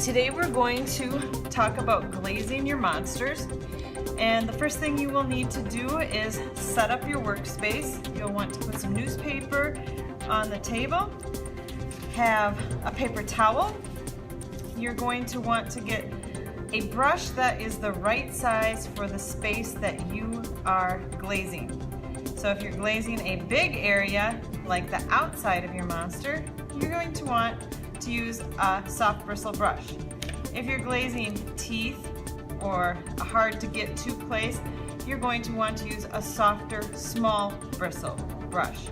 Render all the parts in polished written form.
Today we're going to talk about glazing your monsters. And the first thing you will need to do is set up your workspace. You'll want to put some newspaper on the table, have a paper towel. You're going to want to get a brush that is the right size for the space that you are glazing. So if you're glazing a big area, like the outside of your monster, you're going to want to use a soft bristle brush. If you're glazing teeth or a hard to get to place, you're going to want to use a softer, small bristle brush.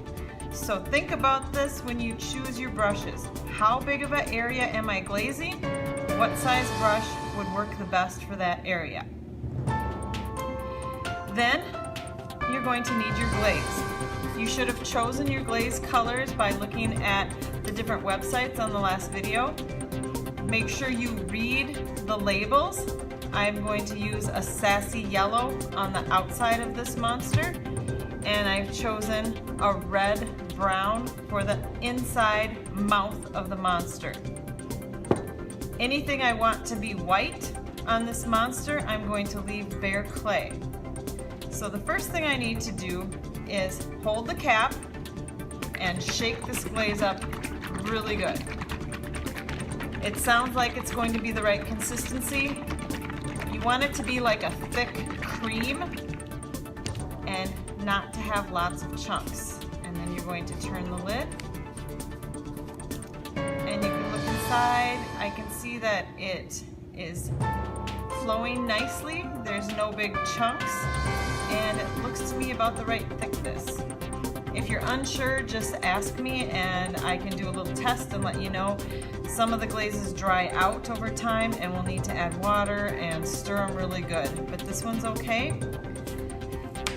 So think about this when you choose your brushes. How big of an area am I glazing? What size brush would work the best for that area? Then you're going to need your glaze. You should have chosen your glaze colors by looking at the different websites on the last video. Make sure you read the labels. I'm going to use a sassy yellow on the outside of this monster, and I've chosen a red brown for the inside mouth of the monster. Anything I want to be white on this monster, I'm going to leave bare clay. So the first thing I need to do is hold the cap and shake this glaze up really good. It sounds like it's going to be the right consistency. You want it to be like a thick cream and not to have lots of chunks. And then you're going to turn the lid. And you can look inside. I can see that it is flowing nicely. There's no big chunks. And it looks to me about the right thickness. If you're unsure, just ask me and I can do a little test and let you know. Some of the glazes dry out over time and we'll need to add water and stir them really good, but this one's okay.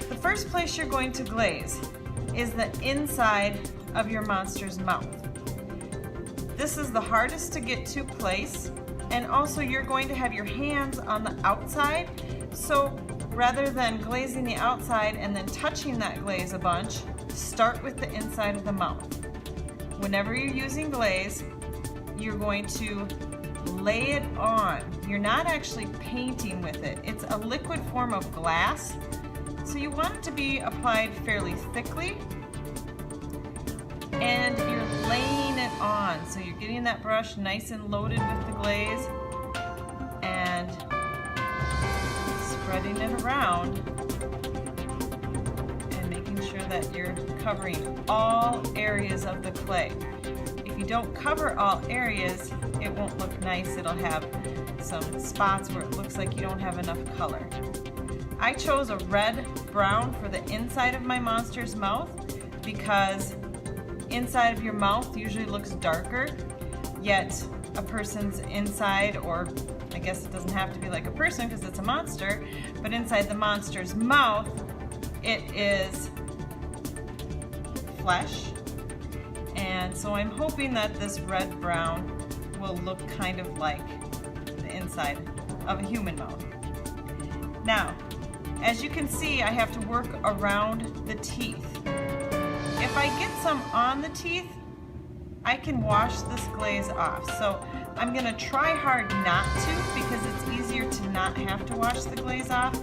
The first place you're going to glaze is the inside of your monster's mouth. This is the hardest to get to place, and also you're going to have your hands on the outside, so rather than glazing the outside and then touching that glaze a bunch, start with the inside of the mouth. Whenever you're using glaze, you're going to lay it on. You're not actually painting with it. It's a liquid form of glass, so you want it to be applied fairly thickly, and you're laying it on. So you're getting that brush nice and loaded with the glaze and spreading it around and making sure that you're covering all areas of the clay. If you don't cover all areas, it won't look nice. It'll have some spots where it looks like you don't have enough color. I chose a red brown for the inside of my monster's mouth because inside of your mouth usually looks darker, yet a person's inside, or I guess it doesn't have to be like a person because it's a monster, but inside the monster's mouth, it is flesh. And so I'm hoping that this red brown will look kind of like the inside of a human mouth. Now, as you can see, I have to work around the teeth. If I get some on the teeth, I can wash this glaze off. So I'm gonna try hard not to because it's easier to not have to wash the glaze off.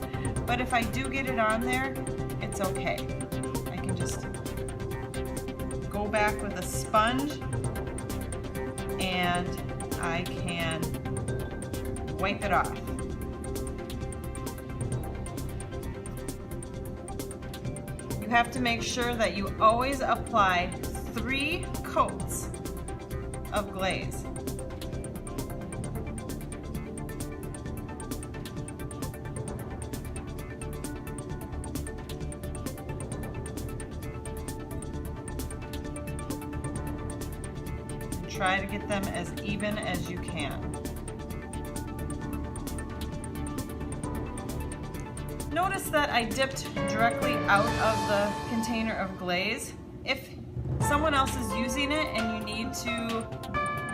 But if I do get it on there, it's okay. I can just go back with a sponge and I can wipe it off. You have to make sure that you always apply 3 coats of glaze. Try to get them as even as you can. Notice that I dipped directly out of the container of glaze. If someone else is using it and you need to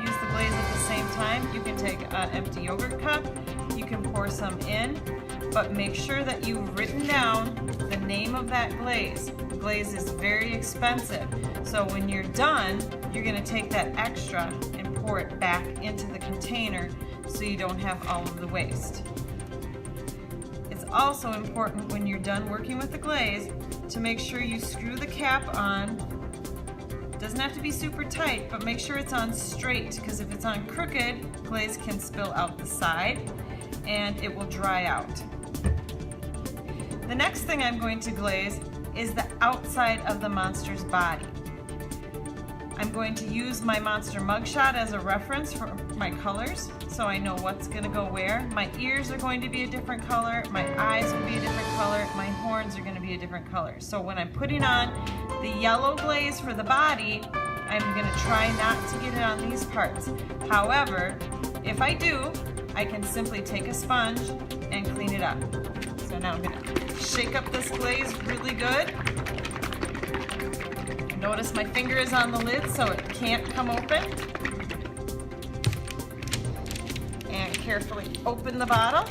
use the glaze at the same time, you can take an empty yogurt cup, you can pour some in, but make sure that you've written down the name of that glaze. Glaze is very expensive, so when you're done, you're going to take that extra and pour it back into the container so you don't have all of the waste. It's also important when you're done working with the glaze to make sure you screw the cap on. Doesn't have to be super tight, but make sure it's on straight, because if it's on crooked, glaze can spill out the side and it will dry out. The next thing I'm going to glaze is the outside of the monster's body. I'm going to use my monster mugshot as a reference for my colors, so I know what's going to go where. My ears are going to be a different color, my eyes will be a different color, my horns are going to be a different color. So when I'm putting on the yellow glaze for the body, I'm going to try not to get it on these parts. However, if I do, I can simply take a sponge and clean it up. So now I'm going to shake up this glaze really good. Notice my finger is on the lid so it can't come open. And carefully open the bottle.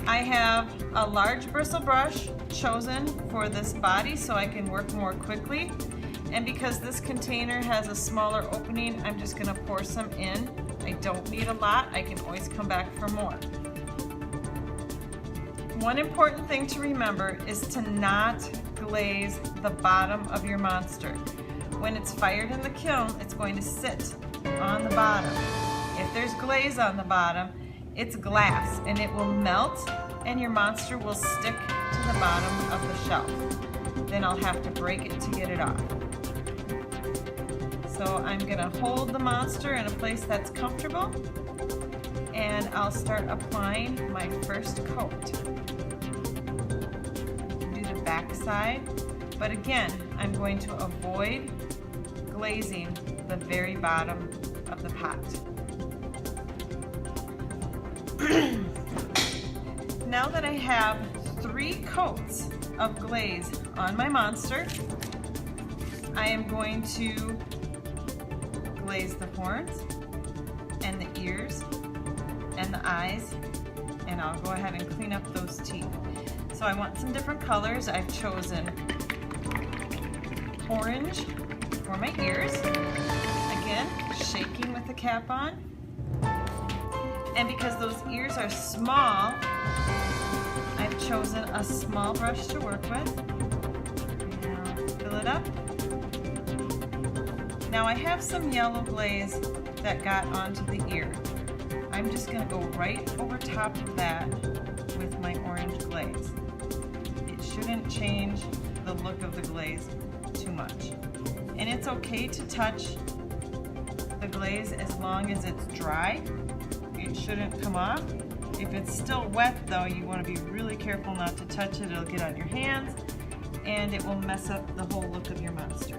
I have a large bristle brush chosen for this body so I can work more quickly. And because this container has a smaller opening, I'm just going to pour some in. I don't need a lot. I can always come back for more. One important thing to remember is to not glaze the bottom of your monster. When it's fired in the kiln, it's going to sit on the bottom. If there's glaze on the bottom, it's glass and it will melt and your monster will stick to the bottom of the shelf. Then I'll have to break it to get it off. So I'm going to hold the monster in a place that's comfortable, and I'll start applying my first coat. Do the back side, but again, I'm going to avoid glazing the very bottom of the pot. Now that I have 3 coats of glaze on my monster, I am going to glaze the horns and the ears and the eyes, and I'll go ahead and clean up those teeth. So I want some different colors. I've chosen orange for my ears, again shaking with the cap on, and because those ears are small, I've chosen a small brush to work with. Now fill it up. Now I have some yellow glaze that got onto the ear. I'm just going to go right over top of that with my orange glaze. It shouldn't change the look of the glaze too much. And it's okay to touch the glaze as long as it's dry. It shouldn't come off. If it's still wet though, you want to be really careful not to touch it. It'll get on your hands and it will mess up the whole look of your monster.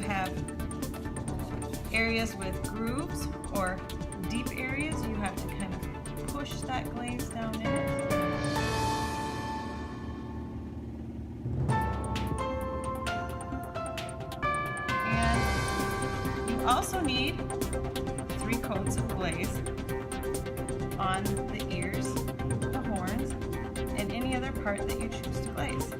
Have areas with grooves or deep areas, you have to kind of push that glaze down in it. And you also need 3 coats of glaze on the ears, the horns, and any other part that you choose to glaze.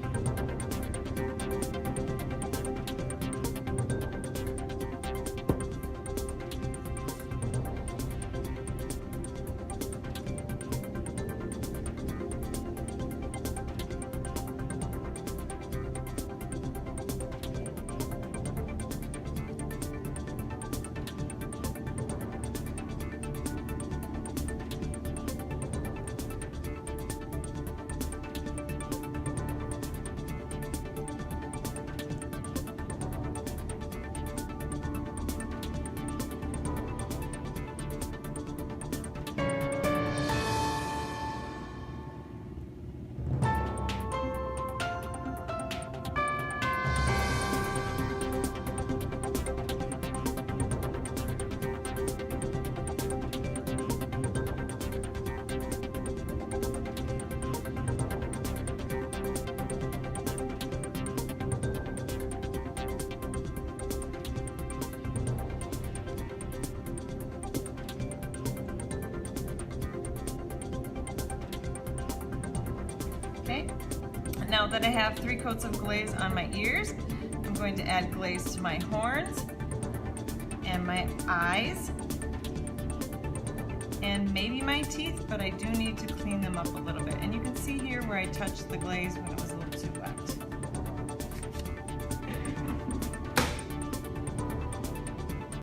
Now that I have 3 coats of glaze on my ears, I'm going to add glaze to my horns and my eyes and maybe my teeth, but I do need to clean them up a little bit. And you can see here where I touched the glaze when it was a little too wet.